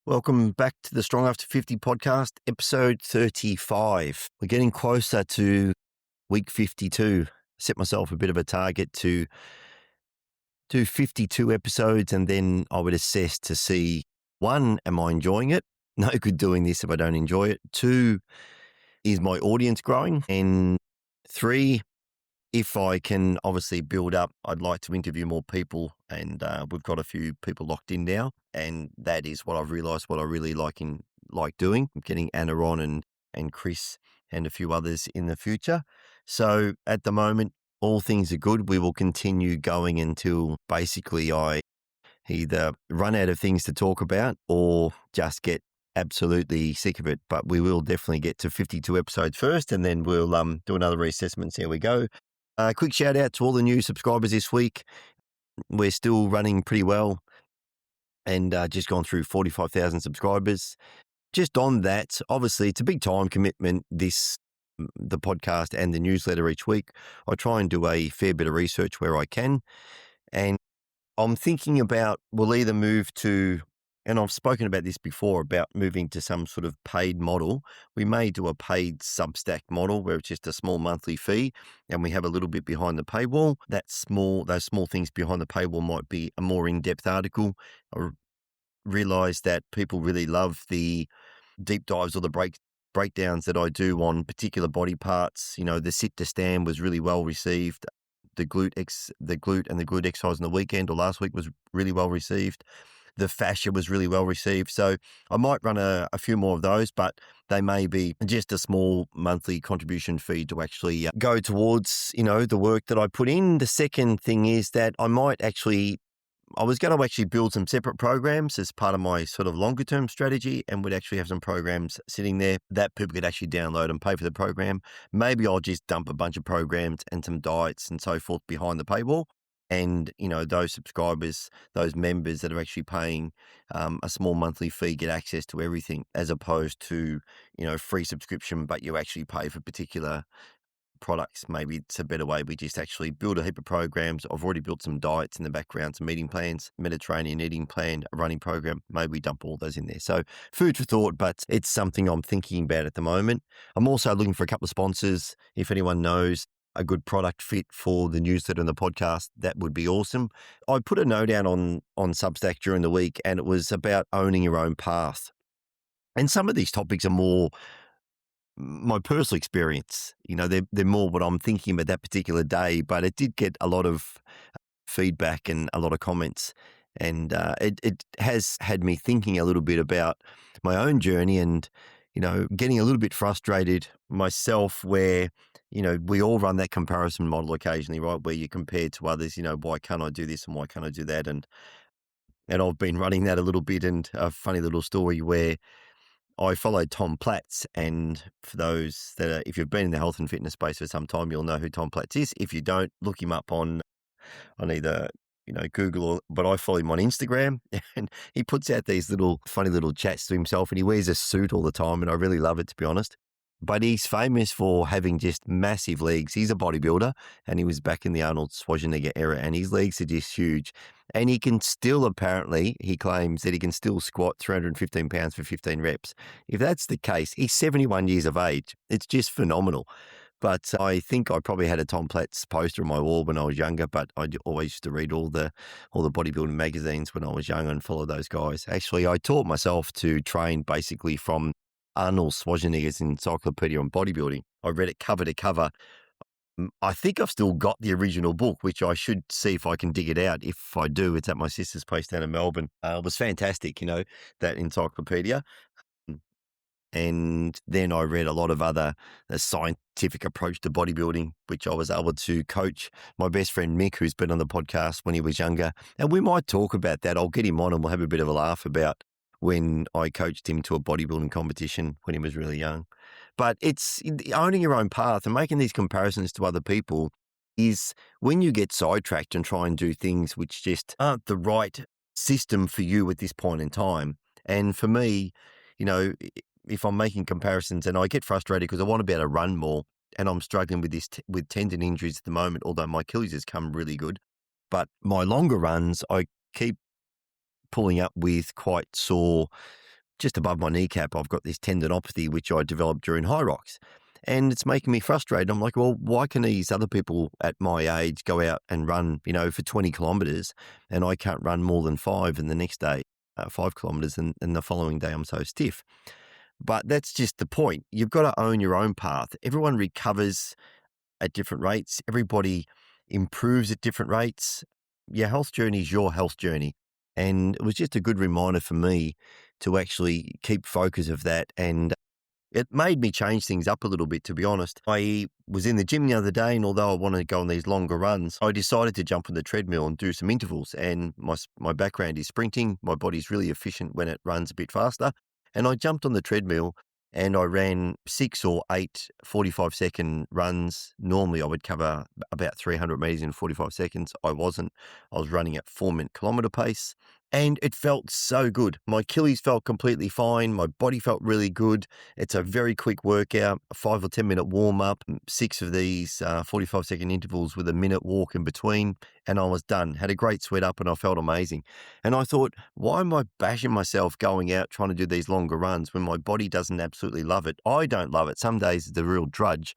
Welcome back to the Strong After 50 podcast, episode 35. We're getting closer to week 52. Set myself a bit of a target to do 52 episodes, and then I would assess to see, one, am I enjoying it? No good doing this if I don't enjoy it. Two, is my audience growing? And three, if I can obviously build up, I'd like to interview more people, and we've got a few people locked in now, and that is what I've realised what I really like doing. I'm getting Anna on and Chris and a few others in the future. So at the moment, all things are good. We will continue going until basically I either run out of things to talk about or just get absolutely sick of it. But we will definitely get to 52 episodes first, and then we'll do another reassessment and see how we go. Quick shout out to all the new subscribers this week. We're still running pretty well and just gone through 45,000 subscribers. Just on that, obviously, it's a big time commitment, the podcast and the newsletter each week. I try and do a fair bit of research where I can. And I'm thinking about we'll either move to, and I've spoken about this before, about moving to some sort of paid model. We may do a paid Substack model where it's just a small monthly fee and we have a little bit behind the paywall. Those small things behind the paywall might be a more in-depth article. I realise that people really love the deep dives or the breakdowns that I do on particular body parts. You know, the sit to stand was really well received. The glute and the glute exercise on the weekend or last week was really well received. The fascia was really well received. So I might run a few more of those, but they may be just a small monthly contribution fee to actually go towards, the work that I put in. The second thing is that I was going to actually build some separate programs as part of my sort of longer term strategy, and would actually have some programs sitting there that people could actually download and pay for the program. Maybe I'll just dump a bunch of programs and some diets and so forth behind the paywall. And, those subscribers, those members that are actually paying a small monthly fee get access to everything, as opposed to, free subscription, but you actually pay for particular products. Maybe it's a better way. We just actually build a heap of programs. I've already built some diets in the background, some eating plans, Mediterranean eating plan, a running program. Maybe we dump all those in there. So food for thought, but it's something I'm thinking about at the moment. I'm also looking for a couple of sponsors. If anyone knows a good product fit for the newsletter and the podcast, that would be awesome. I put a note out on Substack during the week, and it was about owning your own path. And some of these topics are more my personal experience. They're more what I'm thinking about that particular day, but it did get a lot of feedback and a lot of comments. And it has had me thinking a little bit about my own journey and, getting a little bit frustrated myself where, we all run that comparison model occasionally, right? Where you compare to others, why can't I do this and why can't I do that? And I've been running that a little bit. And a funny little story where I followed Tom Platz, and for those if you've been in the health and fitness space for some time, you'll know who Tom Platz is. If you don't, look him up on either Google, but I follow him on Instagram, and he puts out these funny little chats to himself, and he wears a suit all the time, and I really love it, to be honest. But he's famous for having just massive legs. He's a bodybuilder, and he was back in the Arnold Schwarzenegger era, and his legs are just huge. And he can still, apparently, he claims that he can still squat 315 pounds for 15 reps. If that's the case, he's 71 years of age. It's just phenomenal. But I think I probably had a Tom Platz poster on my wall when I was younger, but I always used to read all the bodybuilding magazines when I was young and follow those guys. Actually, I taught myself to train basically from Arnold Schwarzenegger's Encyclopedia on Bodybuilding. I read it cover to cover. I think I've still got the original book, which I should see if I can dig it out. If I do, it's at my sister's place down in Melbourne. It was fantastic, that encyclopedia. And then I read a lot of other scientific approach to bodybuilding, which I was able to coach my best friend Mick, who's been on the podcast when he was younger. And we might talk about that. I'll get him on and we'll have a bit of a laugh about when I coached him to a bodybuilding competition when he was really young. But it's owning your own path and making these comparisons to other people is when you get sidetracked and try and do things which just aren't the right system for you at this point in time. And for me, if I'm making comparisons, and I get frustrated because I want to be able to run more, and I'm struggling with with tendon injuries at the moment, although my Achilles has come really good. But my longer runs, I keep pulling up with quite sore just above my kneecap, I've got this tendinopathy, which I developed during high rocks. And it's making me frustrated. I'm like, well, why can these other people at my age go out and run, for 20 kilometers and I can't run more than 5 and the next day, 5 kilometers and the following day I'm so stiff. But that's just the point. You've got to own your own path. Everyone recovers at different rates. Everybody improves at different rates. Your health journey is your health journey. And it was just a good reminder for me to actually keep focus of that. And it made me change things up a little bit, to be honest. I was in the gym the other day, and although I wanted to go on these longer runs, I decided to jump on the treadmill and do some intervals. And my background is sprinting. My body's really efficient when it runs a bit faster. And I jumped on the treadmill and I ran 6 or 8 45-second runs. Normally, I would cover about 300 meters in 45 seconds. I wasn't. I was running at 4-minute kilometer pace. And it felt so good. My Achilles felt completely fine. My body felt really good. It's a very quick workout, a 5 or 10 minute warm up, 6 of these 45-second intervals with a minute walk in between. And I was done. Had a great sweat up and I felt amazing. And I thought, why am I bashing myself going out trying to do these longer runs when my body doesn't absolutely love it? I don't love it. Some days it's a real drudge.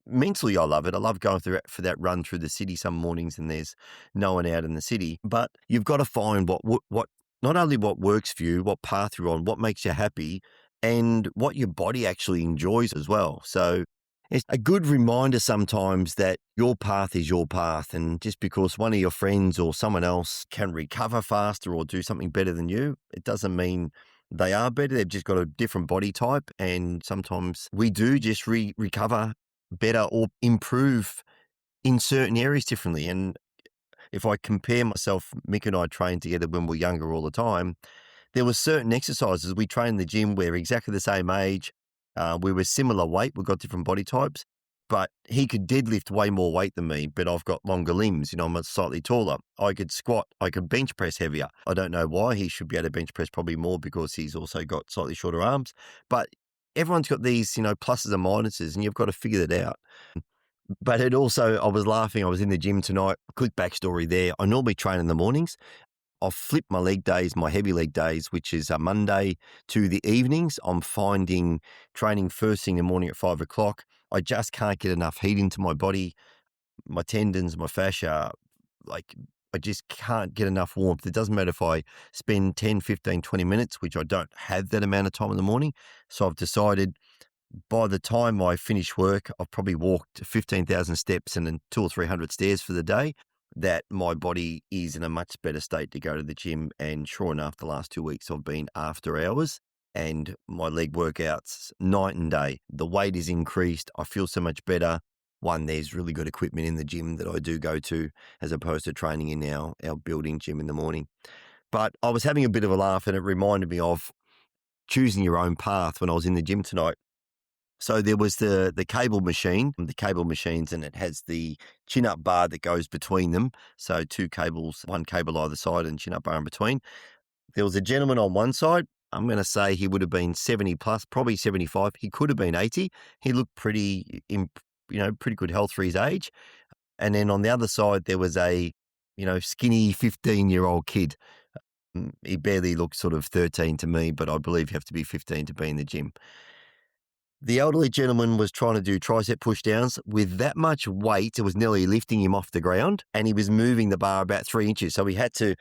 Mentally, I love it. I love going through for that run through the city some mornings and there's no one out in the city. But you've got to find what not only what works for you, what path you're on, what makes you happy, and what your body actually enjoys as well. So it's a good reminder sometimes that your path is your path. And just because one of your friends or someone else can recover faster or do something better than you, it doesn't mean they are better. They've just got a different body type. And sometimes we do just recover better or improve in certain areas differently. And if I compare myself, Mick and I trained together when we were younger all the time. There were certain exercises we trained in the gym. We're exactly the same age. We were similar weight. We've got different body types, but he could deadlift way more weight than me, but I've got longer limbs. I'm slightly taller. I could squat. I could bench press heavier. I don't know why. He should be able to bench press probably more because he's also got slightly shorter arms, but everyone's got these, pluses and minuses, and you've got to figure that out. But it also, I was laughing. I was in the gym tonight. Quick backstory there. I normally train in the mornings. I've flipped my leg days, my heavy leg days, which is a Monday, to the evenings. I'm finding training first thing in the morning at 5 o'clock. I just can't get enough heat into my body. My tendons, my fascia, I just can't get enough warmth. It doesn't matter if I spend 10, 15, 20 minutes, which I don't have that amount of time in the morning. So I've decided by the time I finish work, I've probably walked 15,000 steps and then 200 or 300 stairs for the day, that my body is in a much better state to go to the gym. And sure enough, the last 2 weeks I've been after hours and my leg workouts night and day. The weight is increased. I feel so much better. One, there's really good equipment in the gym that I do go to as opposed to training in our building gym in the morning. But I was having a bit of a laugh and it reminded me of choosing your own path when I was in the gym tonight. So there was the cable machines, and it has the chin-up bar that goes between them. So 2 cables, 1 cable either side and chin-up bar in between. There was a gentleman on one side. I'm going to say he would have been 70 plus, probably 75. He could have been 80. He looked pretty good health for his age. And then on the other side, there was a, skinny 15-year-old kid. He barely looked sort of 13 to me, but I believe you have to be 15 to be in the gym. The elderly gentleman was trying to do tricep push downs with that much weight. It was nearly lifting him off the ground, and he was moving the bar about 3 inches. So he had to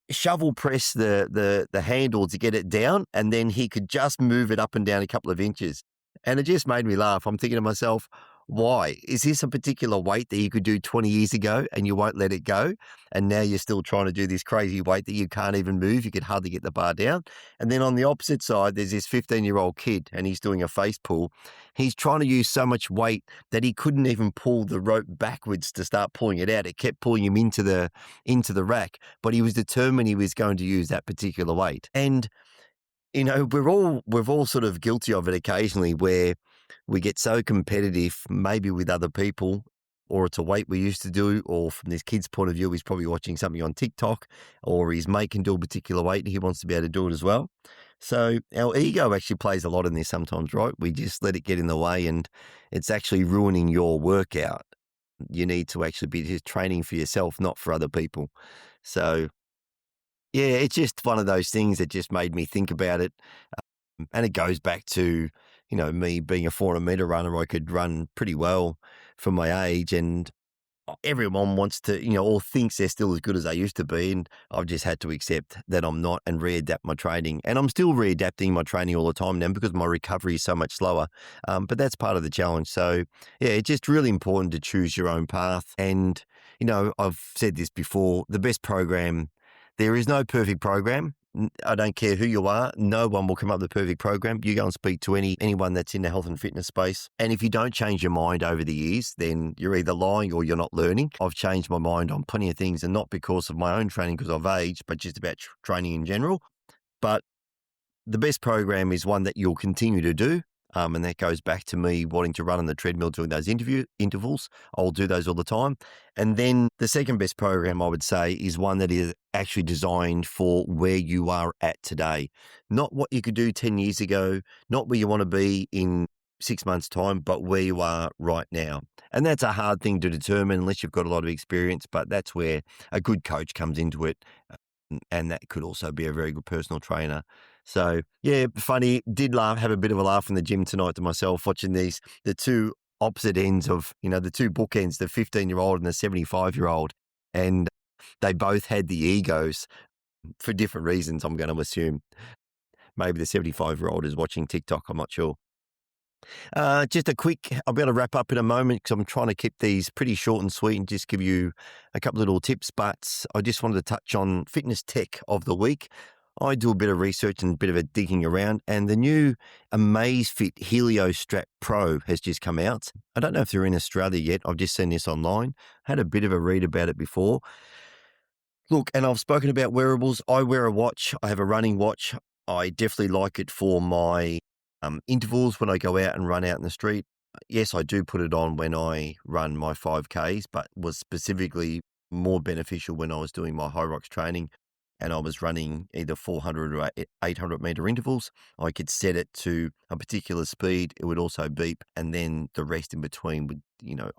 shovel press the handle to get it down, and then he could just move it up and down a couple of inches. And it just made me laugh. I'm thinking to myself, why? Is this a particular weight that you could do 20 years ago and you won't let it go? And now you're still trying to do this crazy weight that you can't even move. You could hardly get the bar down. And then on the opposite side, there's this 15-year-old kid and he's doing a face pull. He's trying to use so much weight that he couldn't even pull the rope backwards to start pulling it out. It kept pulling him into the rack, but he was determined he was going to use that particular weight. And we're all sort of guilty of it occasionally, where we get so competitive, maybe with other people, or it's a weight we used to do, or from this kid's point of view, he's probably watching something on TikTok, or his mate can do a particular weight and he wants to be able to do it as well. So our ego actually plays a lot in this sometimes, right? We just let it get in the way and it's actually ruining your workout. You need to actually be just training for yourself, not for other people. So Yeah, it's just one of those things that just made me think about it. And it goes back to, me being a 400-meter runner. I could run pretty well for my age, and everyone wants to, or thinks they're still as good as they used to be. And I've just had to accept that I'm not and readapt my training. And I'm still readapting my training all the time now because my recovery is so much slower. But that's part of the challenge. So, yeah, it's just really important to choose your own path. And, I've said this before, the best program, there is no perfect program. I don't care who you are. No one will come up with a perfect program. You go and speak to anyone that's in the health and fitness space. And if you don't change your mind over the years, then you're either lying or you're not learning. I've changed my mind on plenty of things, and not because of my own training because I've aged, but just about training in general. But the best program is one that you'll continue to do. And that goes back to me wanting to run on the treadmill during those intervals. I'll do those all the time. And then the second best program I would say is one that is actually designed for where you are at today. Not what you could do 10 years ago, not where you want to be in 6 months' time, but where you are right now. And that's a hard thing to determine unless you've got a lot of experience, but that's where a good coach comes into it. And that could also be a very good personal trainer. So, yeah, funny. Did have a bit of a laugh in the gym tonight to myself watching the two opposite ends of, the two bookends, the 15-year-old and the 75-year-old. And they both had the egos for different reasons, I'm going to assume. Maybe the 75-year-old is watching TikTok. I'm not sure. Just a quick, I'll be able to wrap up in a moment because I'm trying to keep these pretty short and sweet and just give you a couple of little tips, but I just wanted to touch on fitness tech of the week. I do a bit of research and a bit of a digging around, and the new Amazfit Helio Strap Pro has just come out. I don't know if they're in Australia yet. I've just seen this online. Had a bit of a read about it before. Look, and I've spoken about wearables. I wear a watch. I have a running watch. I definitely like it for my intervals when I go out and run out in the street. Yes, I do put it on when I run my 5Ks, but was specifically more beneficial when I was doing my high rocks training and I was running either 400 or 800 meter intervals. I could set it to a particular speed. It would also beep, and then the rest in between would,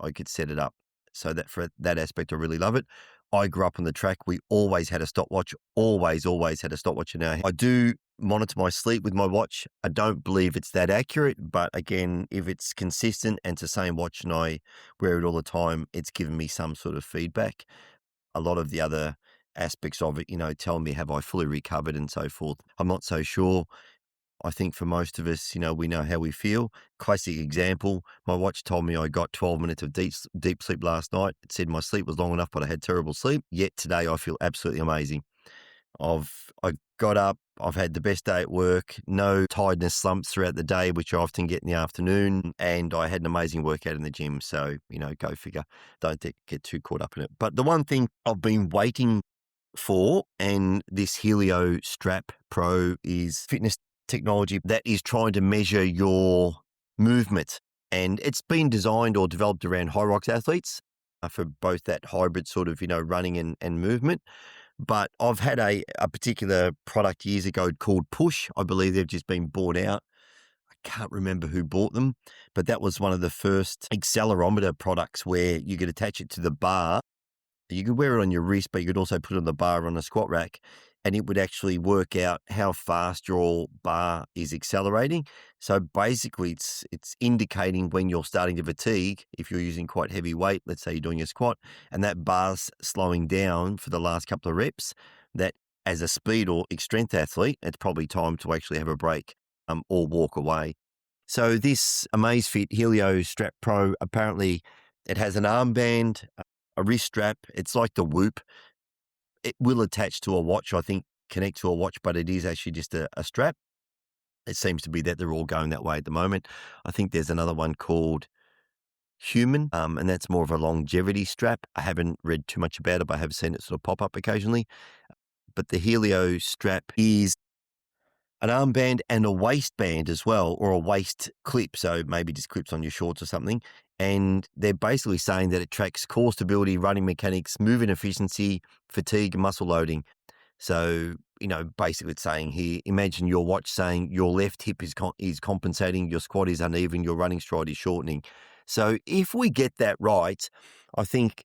I could set it up. So that for that aspect, I really love it. I grew up on the track. We always had a stopwatch, always had a stopwatch in our hand. I do monitor my sleep with my watch. I don't believe it's that accurate, but again, if it's consistent and it's the same watch and I wear it all the time, it's given me some sort of feedback. A lot of the other aspects of it, tell me, have I fully recovered and so forth. I'm not so sure. I think for most of us, we know how we feel. Classic example, my watch told me I got 12 minutes of deep sleep last night. It said my sleep was long enough, but I had terrible sleep. Yet today I feel absolutely amazing. I got up, I've had the best day at work, no tiredness slumps throughout the day, which I often get in the afternoon, and I had an amazing workout in the gym. So, go figure. Don't get too caught up in it. But the one thing I've been waiting for, and this Helio Strap Pro is fitness technology that is trying to measure your movement. And it's been designed or developed around high rocks athletes for both that hybrid sort of, running and movement. But I've had a particular product years ago called Push. I believe they've just been bought out. I can't remember who bought them, but that was one of the first accelerometer products where you could attach it to the bar. You could wear it on your wrist, but you could also put it on the bar on a squat rack, and it would actually work out how fast your bar is accelerating. So basically, it's indicating when you're starting to fatigue. If you're using quite heavy weight, let's say you're doing a squat, and that bar's slowing down for the last couple of reps, that as a speed or strength athlete, it's probably time to actually have a break or walk away. So this Amazfit Helio Strap Pro, apparently it has an armband, a wrist strap. It's like the Whoop. It will attach to a watch, I think, connect to a watch, but it is actually just a strap. It seems to be that they're all going that way at the moment. I think there's another one called Human, and that's more of a longevity strap. I haven't read too much about it, but I have seen it sort of pop up occasionally. But the Helio strap is an armband and a waistband as well, or a waist clip. So maybe just clips on your shorts or something. And they're basically saying that it tracks core stability, running mechanics, movement efficiency, fatigue, and muscle loading. So, basically it's saying here, imagine your watch saying your left hip is compensating, your squat is uneven, your running stride is shortening. So if we get that right, I think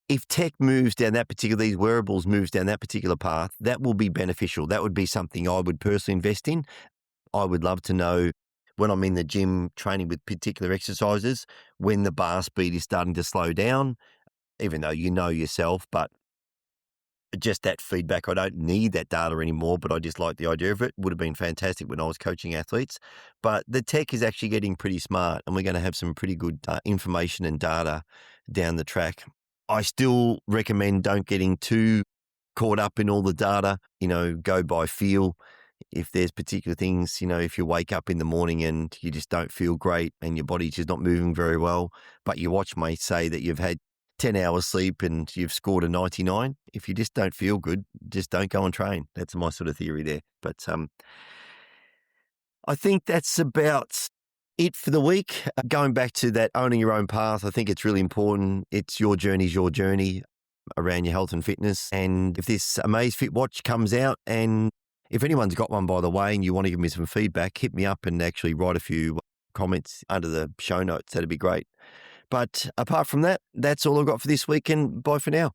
if tech moves down that particular, these wearables moves down that particular path, that will be beneficial. That would be something I would personally invest in. I would love to know when I'm in the gym training with particular exercises, when the bar speed is starting to slow down, even though you know yourself, but just that feedback. I don't need that data anymore, but I just like the idea of it. Would have been fantastic when I was coaching athletes. But the tech is actually getting pretty smart, and we're going to have some pretty good information and data down the track. I still recommend don't getting too caught up in all the data, go by feel. If there's particular things, if you wake up in the morning and you just don't feel great and your body's just not moving very well, but your watch may say that you've had 10 hours sleep and you've scored a 99. If you just don't feel good, just don't go and train. That's my sort of theory there. But I think that's about it for the week. Going back to that owning your own path, I think it's really important. It's your journey's your journey around your health and fitness. And if this Amazfit watch comes out, and if anyone's got one, by the way, and you want to give me some feedback, hit me up and actually write a few comments under the show notes. That'd be great. But apart from that, that's all I've got for this week, and bye for now.